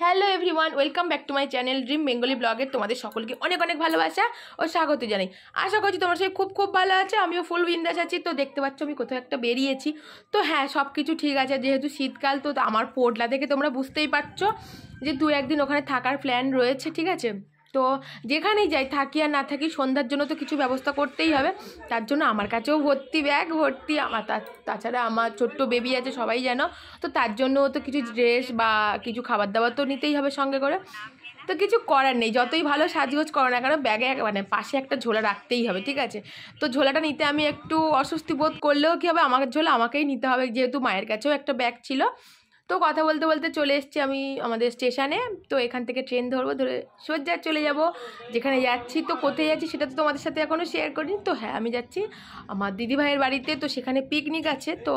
Hello everyone, welcome back to my channel dream Bengali ব্লগের তোমাদের সকলকে অনেক অনেক ভালোবাসা ও স্বাগত জানাই। আশা করছি তোমার সাথে খুব খুব ভালো আছে। আমিও ফুল বিন্দাস আছি। তো দেখতে পাচ্ছ আমি কোথাও একটা বেরিয়েছি। তো হ্যাঁ, সব কিছু ঠিক আছে, যেহেতু শীতকাল। তো আমার পোটলা থেকে তোমরা বুঝতেই পারছো যে 2-1 দিন ওখানে থাকার প্ল্যান রয়েছে, ঠিক আছে। তো যেখানেই যাই, থাকি আর না থাকি, সন্ধ্যার জন্য তো কিছু ব্যবস্থা করতেই হবে। তার জন্য আমার কাছেও ভর্তি ব্যাগ ভর্তি, আমার তাছাড়া আমার ছোট্ট বেবি আছে, সবাই জানো। তো তার জন্য তো কিছু ড্রেস বা কিছু খাবার দাবার তো নিতেই হবে সঙ্গে করে। তো কিছু করার নেই, যতই ভালো সাজগোজ করো না কেন, ব্যাগে মানে পাশে একটা ঝোলা রাখতেই হবে, ঠিক আছে। তো ঝোলাটা নিতে আমি একটু অস্বস্তি বোধ করলেও কী হবে, আমার ঝোলা আমাকেই নিতে হবে, যেহেতু মায়ের কাছেও একটা ব্যাগ ছিল। তো কথা বলতে বলতে চলে এসেছি আমি আমাদের স্টেশনে। তো এখান থেকে ট্রেন ধরবো, ধরে সোজা চলে যাব যেখানে যাচ্ছি। তো কোথায় যাচ্ছি সেটা তো তোমাদের সাথে এখনও শেয়ার করিনি। তো হ্যাঁ, আমি যাচ্ছি আমার দিদিভাইয়ের বাড়িতে। তো সেখানে পিকনিক আছে। তো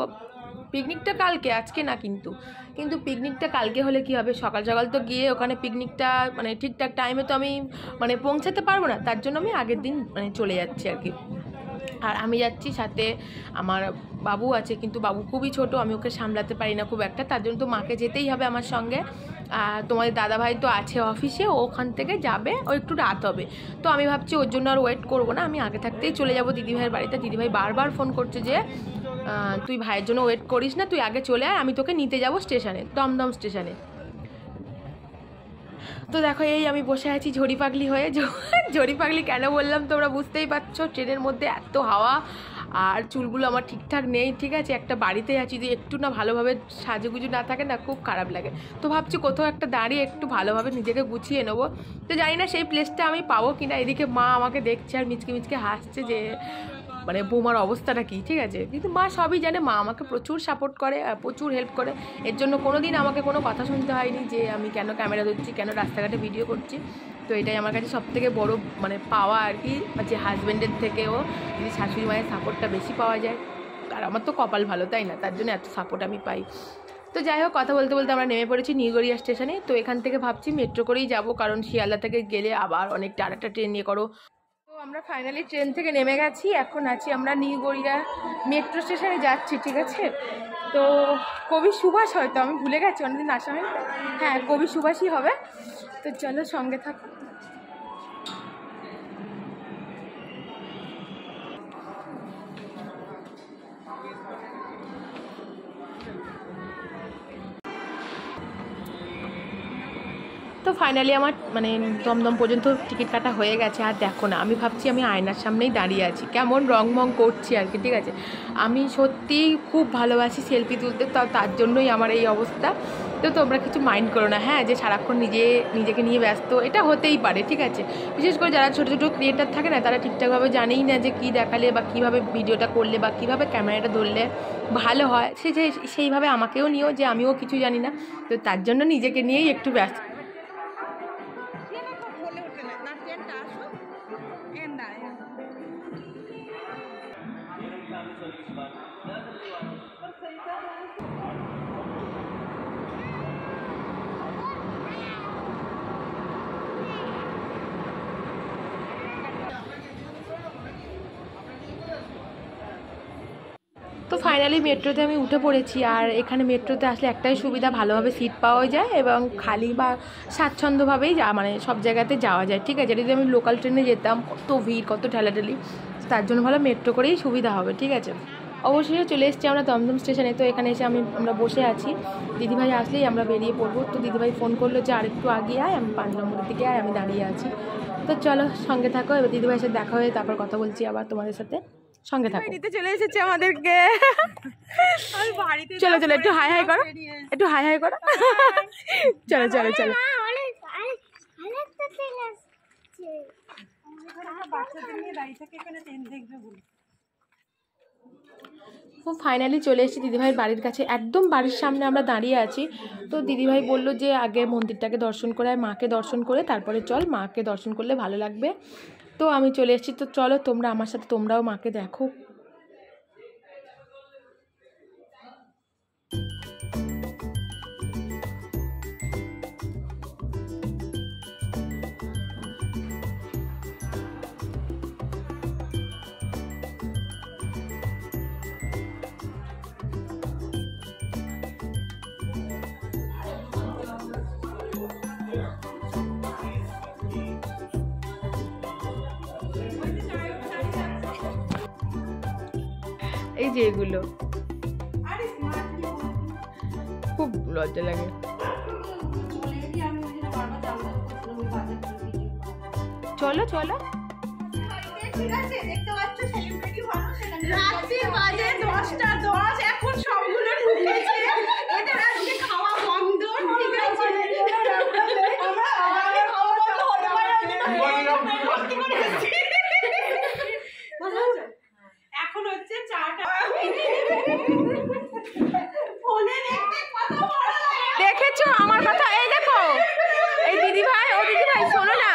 পিকনিকটা কালকে, আজকে না। কিন্তু পিকনিকটা কালকে হলে কি হবে, সকাল সকাল তো গিয়ে ওখানে পিকনিকটা মানে ঠিকঠাক টাইমে তো আমি মানে পৌঁছাতে পারবো না। তার জন্য আমি আগের দিন মানে চলে যাচ্ছি আর কি। আর আমি যাচ্ছি, সাথে আমার বাবু আছে, কিন্তু বাবু খুবই ছোট, আমি ওকে সামলাতে পারি না খুব একটা। তার জন্য তো মাকে যেতেই হবে আমার সঙ্গে। আর তোমাদের দাদাভাই তো আছে অফিসে, ওখান থেকে যাবে, ও একটু রাত হবে। তো আমি ভাবছি ওর জন্য আর ওয়েট করবো না, আমি আগে থাকতেই চলে যাব দিদিভাইয়ের বাড়িতে। দিদিভাই বারবার ফোন করছে যে তুই ভাইয়ের জন্য ওয়েট করিস না, তুই আগে চলে আয়, আমি তোকে নিতে যাব স্টেশনে, দমদম স্টেশনে। তো দেখো, এই আমি বসে আছি ঝড়ি পাগলি হয়ে। ঝড়ি পাগলি কেন বললাম তোমরা বুঝতেই পারছো, ট্রেনের মধ্যে এত হাওয়া, আর চুলগুলো আমার ঠিকঠাক নেই, ঠিক আছে। একটা বাড়িতে আছি, যদি একটু না ভালোভাবে সাজুগুজু না থাকে না, খুব খারাপ লাগে। তো ভাবছি কোথাও একটা দাঁড়িয়ে একটু ভালোভাবে নিজেকে গুছিয়ে নেবো। তো জানি না সেই প্লেসটা আমি পাবো কিনা। এদিকে মা আমাকে দেখছে আর মিচকে মিচকে হাসছে যে মানে বৌমার অবস্থাটা কী, ঠিক আছে। কিন্তু মা সবই জানে, মা আমাকে প্রচুর সাপোর্ট করে, প্রচুর হেল্প করে। এর জন্য কোনো দিন আমাকে কোনো কথা শুনতে হয়নি যে আমি কেন ক্যামেরা ধরছি, কেন রাস্তাঘাটে ভিডিও করছি। তো এটাই আমার কাছে সবথেকে বড় মানে পাওয়া আর কি, যে হাজব্যান্ডের থেকেও যদি শাশুড়ি মায়ের সাপোর্টটা বেশি পাওয়া যায়। আর আমার তো কপাল ভালো, তাই না, তার জন্য এত সাপোর্ট আমি পাই। তো যাই হোক, কথা বলতে বলতে আমরা নেমে পড়েছি নিউ গড়িয়া স্টেশনে। তো এখান থেকে ভাবছি মেট্রো করেই যাব, কারণ শিয়ালদা থেকে গেলে আবার অনেকটা আরেকটা ট্রেন নিয়ে করো। তো আমরা ফাইনালি ট্রেন থেকে নেমে গেছি, এখন আছি আমরা নিউ গড়িয়া মেট্রো স্টেশনে যাচ্ছি, ঠিক আছে। তো কবি সুভাষ, হয়তো আমি ভুলে গেছি, অনেকদিন আসা হয়নি। হ্যাঁ, কবি সুভাষই হবে। তো চলো সঙ্গে থাকো। তো ফাইনালি আমার মানে দমদম পর্যন্ত টিকিট কাটা হয়ে গেছে। আর দেখো না, আমি ভাবছি আমি আয়নার সামনেই দাঁড়িয়ে আছি, কেমন রংমং করছি আর কি, ঠিক আছে। আমি সত্যিই খুব ভালোবাসি সেলফি তুলতে, তার জন্যই আমার এই অবস্থা। তো তোমরা কিছু মাইন্ড করো না, হ্যাঁ, যে সারাক্ষণ নিজেকে নিয়ে ব্যস্ত, এটা হতেই পারে, ঠিক আছে। বিশেষ করে যারা ছোটো ছোটো ক্রিয়েটার থাকে না, তারা ঠিকঠাকভাবে জানেই না যে কী দেখালে বা কীভাবে ভিডিওটা করলে বা কীভাবে ক্যামেরাটা ধরলে ভালো হয়। সেইভাবে আমাকেও নিও যে আমিও কিছু জানি না। তো তার জন্য নিজেকে নিয়েই একটু ব্যস্ত। তো ফাইনালি মেট্রোতে আমি উঠে পড়েছি। আর এখানে মেট্রোতে আসলে একটাই সুবিধা, ভালোভাবে সিট পাওয়া যায় এবং খালি বা স্বাচ্ছন্দ্যভাবেই মানে সব জায়গাতে যাওয়া যায়, ঠিক আছে। যদি আমি লোকাল ট্রেনে যেতাম, কত ভিড়, কত ঠেলাঠেলি, তার জন্য ভালো মেট্রো করেই সুবিধা হবে, ঠিক আছে। অবশ্যই চলে এসেছি আমরা দমদম স্টেশনে। তো এখানে এসে আমরা বসে আছি, দিদিভাই আসলেই আমরা বেরিয়ে পড়বো। তো দিদিভাই ফোন করলো যে আরেকটু আগে আয়, আমি 5 নম্বরের দিকে আয়, আমি দাঁড়িয়ে আছি। তো চলো সঙ্গে থাকো, এবার দিদিভাইয়ের সাথে দেখা হয়ে তারপর কথা বলছি আবার তোমাদের সাথে, সঙ্গে থাকো। নিতে চলে এসেছে আমাদেরকে। চলো চলো, একটু হাই হাই করো, একটু হাই হাই করো। চলো চলো চলো। ও ফাইনালি চলে এসেছি দিদিভাইয়ের বাড়ির কাছে, একদম বাড়ির সামনে আমরা দাঁড়িয়ে আছি। তো দিদিভাই বললো যে আগে মন্দিরটাকে দর্শন করে আর মাকে দর্শন করে তারপরে চল, মাকে দর্শন করলে ভালো লাগবে। তো আমি চলে এসেছি। তো চলো তোমরা আমার সাথে, তোমরাও মাকে দেখো। যে এগুলো, খুব লজ্জা লাগে। চলো চলো, রাত্রি বাজে 10:10, এখন সবগুলো ঢুকেছে, এদের আজকে খাওয়া বন্ধ। ঠিক আছে, আমরা আগে খাওয়া বন্ধ হতে পারে, এখন হচ্ছে 4টা। ফোনে দেখতে কত ভালো লাগে। দেখেছো আমার কথা? এই দেখো, এই দিদি ভাই, ও দিদি ভাই শোনো না,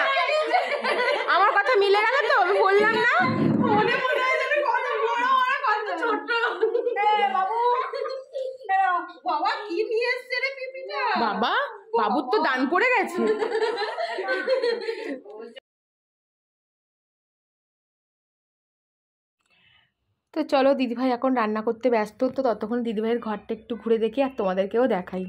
আমার কথা মিলে গেল তো? আমি বললাম না, ফোনে মনে হয় যেন কত বড় আর কত ছোট। বাবু, বাবা কি নিয়ে এসছে রে পিপিটা? বাবা, বাবুর তো দান পড়ে গেছে। তো চলো, দিদিভাই এখন রান্না করতে ব্যস্ত, তো ততক্ষণ দিদিভাইয়ের ঘরটা একটু ঘুরে দেখি আর তোমাদেরকেও দেখাই।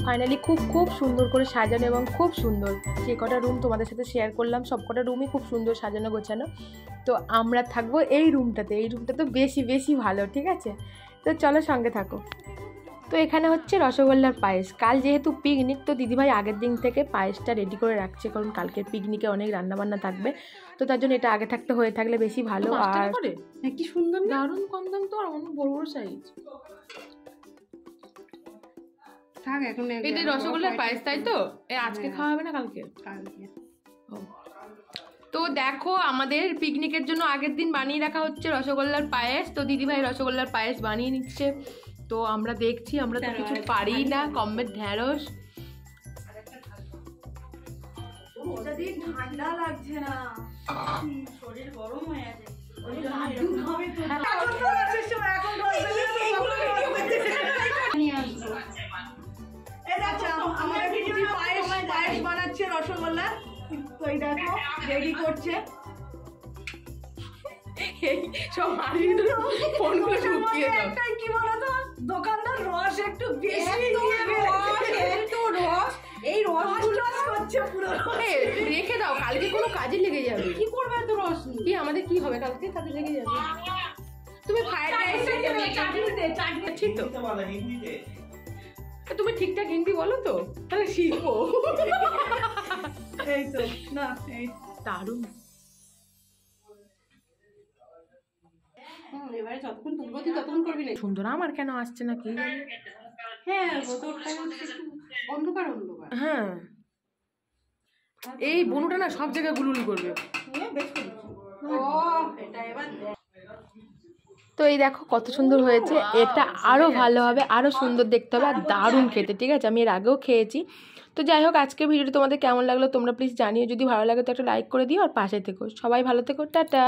ফাইনালি খুব খুব সুন্দর করে সাজানো এবং খুব সুন্দর, যে কটা রুম তোমাদের সাথে শেয়ার করলাম সব কটা রুমই খুব সুন্দর সাজানো গোছানো। তো আমরা থাকবো এই রুমটাতে, এই রুমটা তো বেশি বেশি ভালো, ঠিক আছে? তো চলো সঙ্গে থাকো। তো এখানে হচ্ছে রসগোল্লার পায়েস। কাল যেহেতু পিকনিক, তো দিদিভাই আগের দিন থেকে পায়েসটা রেডি করে রাখছে, কারণ কালকের পিকনিকে অনেক রান্নাবান্না থাকবে, তো তার জন্য এটা আগে থাকতে হয়ে থাকলে বেশি ভালো। আর কি সুন্দর, দারুণ কম দাম তো, আর অনেক বড় বড় সাইজ। এটা রসগোল্লার পায়েস, তাই তো? আজকে খাওয়া হবে না কালকে? তো দেখো, আমাদের পিকনিকের জন্য আগের দিন বানিয়ে রাখা হচ্ছে রসগোল্লার পায়েস। তো দিদিভাই রসগোল্লার পায়েস বানিয়ে নিচ্ছে, তো আমরা দেখছি। আমরা তো কিছু পারি না, কমের ঢ্যাঁড়স। ঠান্ডা লাগছে না, শরীর গরম হয়ে আছে। পায়েস বানাচ্ছে রসগোল্লা, তো এই দেখো রেডি করছে। কি বলতো, দোকানদার রস একটু বেশি রস, এই রস করছে পুরো। রেখে দাও, কালকে কোনো কাজে লেগে যাবে। কি করবে তো রস? কি আমাদের কি হবে কালকে? কাজে লেগে যাবে। তুমি ফ্রাইড রাইস তো তুমি ঠিকঠাক হিন্দি বলো তো, তাহলে শিখবো। এই তো না, এই দারুণ। এবারে যতক্ষণ তুলবো তুই ততক্ষণ করবি না। সুন্দর আমার কেন আসছে না কি জানি। হ্যাঁ, বোতলটা হচ্ছে একটু অন্ধকার অন্ধকার। হ্যাঁ, এই বনুটা না সব জায়গায় গুলুলি করবে। তো এই দেখো কত সুন্দর হয়েছে, এটা আরো ভালো হবে, আরো সুন্দর দেখতে হবে, আর দারুণ খেতে, ঠিক আছে? আমি এর আগেও খেয়েছি। তো যাই হোক, আজকে ভিডিওটা তোমাদের কেমন লাগলো তোমরা প্লিজ জানিও। যদি ভালো লাগে তো একটা লাইক করে দিও, আর পাশে থেকো। সবাই ভালো থেকো, টাটা।